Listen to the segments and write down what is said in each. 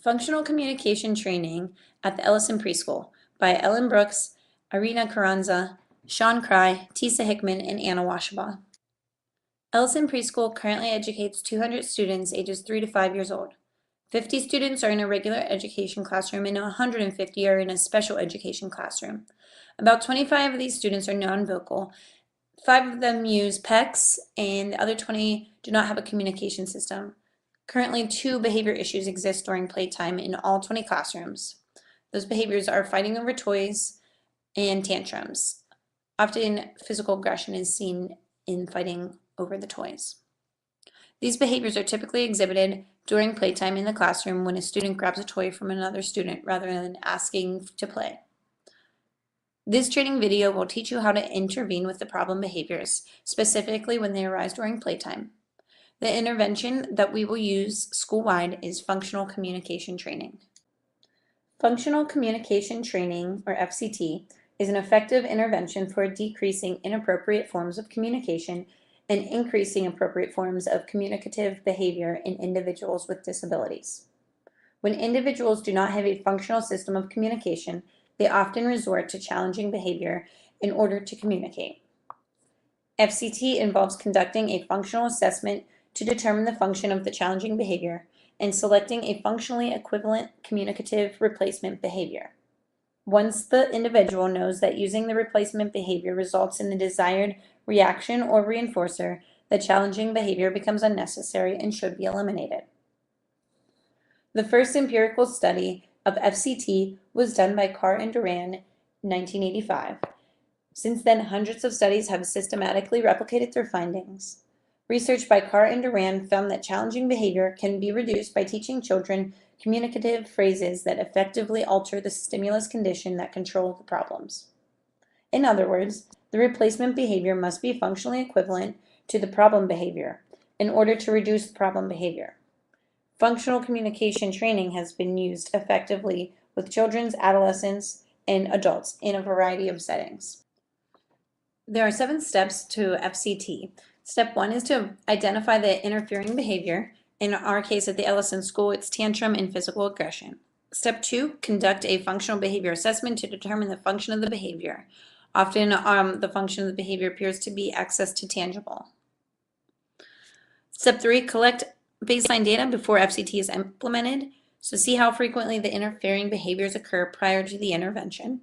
Functional Communication Training at the Ellison Preschool by Ellen Brooks, Irina Carranza, Sean Cry, Tisa Hickman, and Anna Washabaugh. Ellison Preschool currently educates 200 students ages 3 to 5 years old. 50 students are in a regular education classroom and 150 are in a special education classroom. About 25 of these students are non-vocal. 5 of them use PECs and the other 20 do not have a communication system. Currently, 2 behavior issues exist during playtime in all 20 classrooms. Those behaviors are fighting over toys and tantrums. Often, physical aggression is seen in fighting over the toys. These behaviors are typically exhibited during playtime in the classroom when a student grabs a toy from another student rather than asking to play. This training video will teach you how to intervene with the problem behaviors, specifically when they arise during playtime. The intervention that we will use school-wide is functional communication training. Functional communication training, or FCT, is an effective intervention for decreasing inappropriate forms of communication and increasing appropriate forms of communicative behavior in individuals with disabilities. When individuals do not have a functional system of communication, they often resort to challenging behavior in order to communicate. FCT involves conducting a functional assessment to determine the function of the challenging behavior and selecting a functionally equivalent communicative replacement behavior. Once the individual knows that using the replacement behavior results in the desired reaction or reinforcer, the challenging behavior becomes unnecessary and should be eliminated. The first empirical study of FCT was done by Carr and Duran in 1985. Since then, hundreds of studies have systematically replicated their findings. Research by Carr and Duran found that challenging behavior can be reduced by teaching children communicative phrases that effectively alter the stimulus condition that control the problems. In other words, the replacement behavior must be functionally equivalent to the problem behavior in order to reduce the problem behavior. Functional communication training has been used effectively with children, adolescents, and adults in a variety of settings. There are 7 steps to FCT. Step 1 is to identify the interfering behavior. In our case at the Ellison School, it's tantrum and physical aggression. Step 2, conduct a functional behavior assessment to determine the function of the behavior. Often the function of the behavior appears to be access to tangible. Step 3, collect baseline data before FCT is implemented. So see how frequently the interfering behaviors occur prior to the intervention.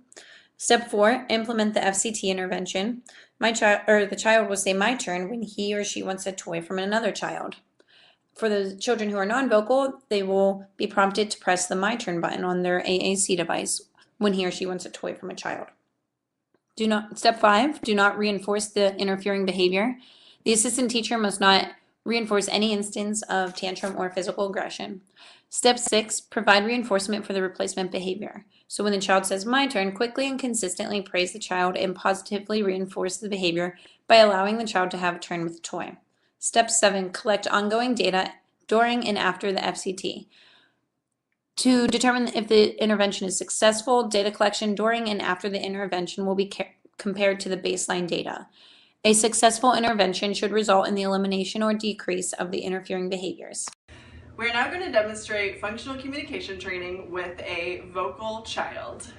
Step 4, implement the FCT intervention. The child will say "my turn" when he or she wants a toy from another child. For the children who are non-vocal, they will be prompted to press the "my turn" button on their AAC device when he or she wants a toy from a child. Step 5, do not reinforce the interfering behavior. The assistant teacher must not reinforce any instance of tantrum or physical aggression. Step 6, provide reinforcement for the replacement behavior. So when the child says "my turn," quickly and consistently praise the child and positively reinforce the behavior by allowing the child to have a turn with the toy. Step 7, collect ongoing data during and after the FCT. To determine if the intervention is successful, data collection during and after the intervention will be compared to the baseline data. A successful intervention should result in the elimination or decrease of the interfering behaviors. We're now going to demonstrate functional communication training with a vocal child.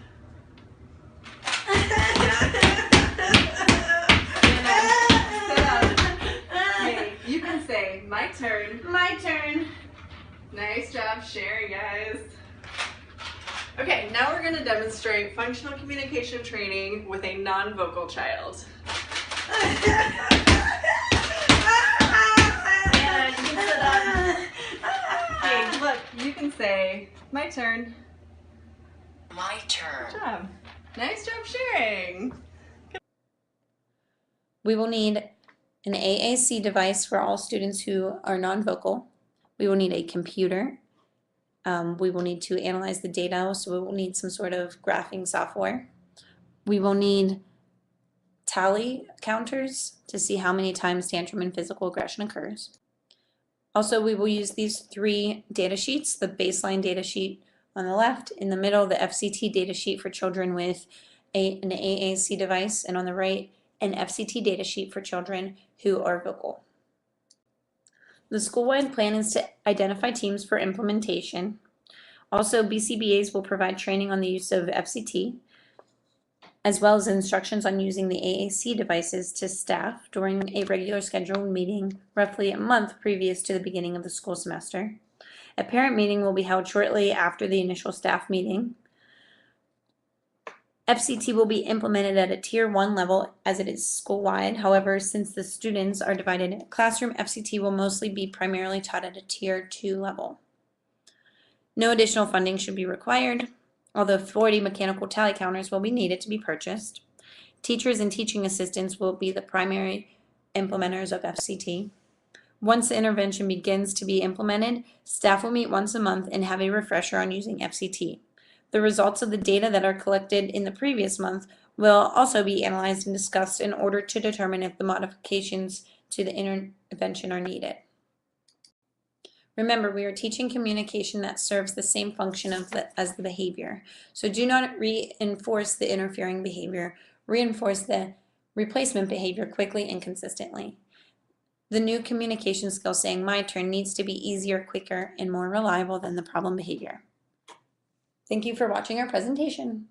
Okay, you can say "my turn." My turn. Nice job sharing, guys. Okay, now we're going to demonstrate functional communication training with a non-vocal child. Anna, you can sit up. Hey, look, you can say "my turn." My turn. Good job. Nice job sharing. We will need an AAC device for all students who are non-vocal. We will need a computer. We will need to analyze the data, so we will need some sort of graphing software. We will need tally counters to see how many times tantrum and physical aggression occurs. Also, we will use these 3 data sheets, the baseline data sheet on the left, in the middle, the FCT data sheet for children with an AAC device, and on the right, an FCT data sheet for children who are vocal. The school-wide plan is to identify teams for implementation. Also, BCBAs will provide training on the use of FCT, as well as instructions on using the AAC devices to staff during a regular scheduled meeting roughly a month previous to the beginning of the school semester. A parent meeting will be held shortly after the initial staff meeting. FCT will be implemented at a Tier 1 level as it is school-wide. However, since the students are divided in a classroom, FCT will mostly be primarily taught at a Tier 2 level. No additional funding should be required, although 40 mechanical tally counters will be needed to be purchased. Teachers and teaching assistants will be the primary implementers of FCT. Once the intervention begins to be implemented, staff will meet once a month and have a refresher on using FCT. The results of the data that are collected in the previous month will also be analyzed and discussed in order to determine if the modifications to the intervention are needed. Remember, we are teaching communication that serves the same function as the behavior. So do not reinforce the interfering behavior. Reinforce the replacement behavior quickly and consistently. The new communication skill saying "my turn" needs to be easier, quicker, and more reliable than the problem behavior. Thank you for watching our presentation.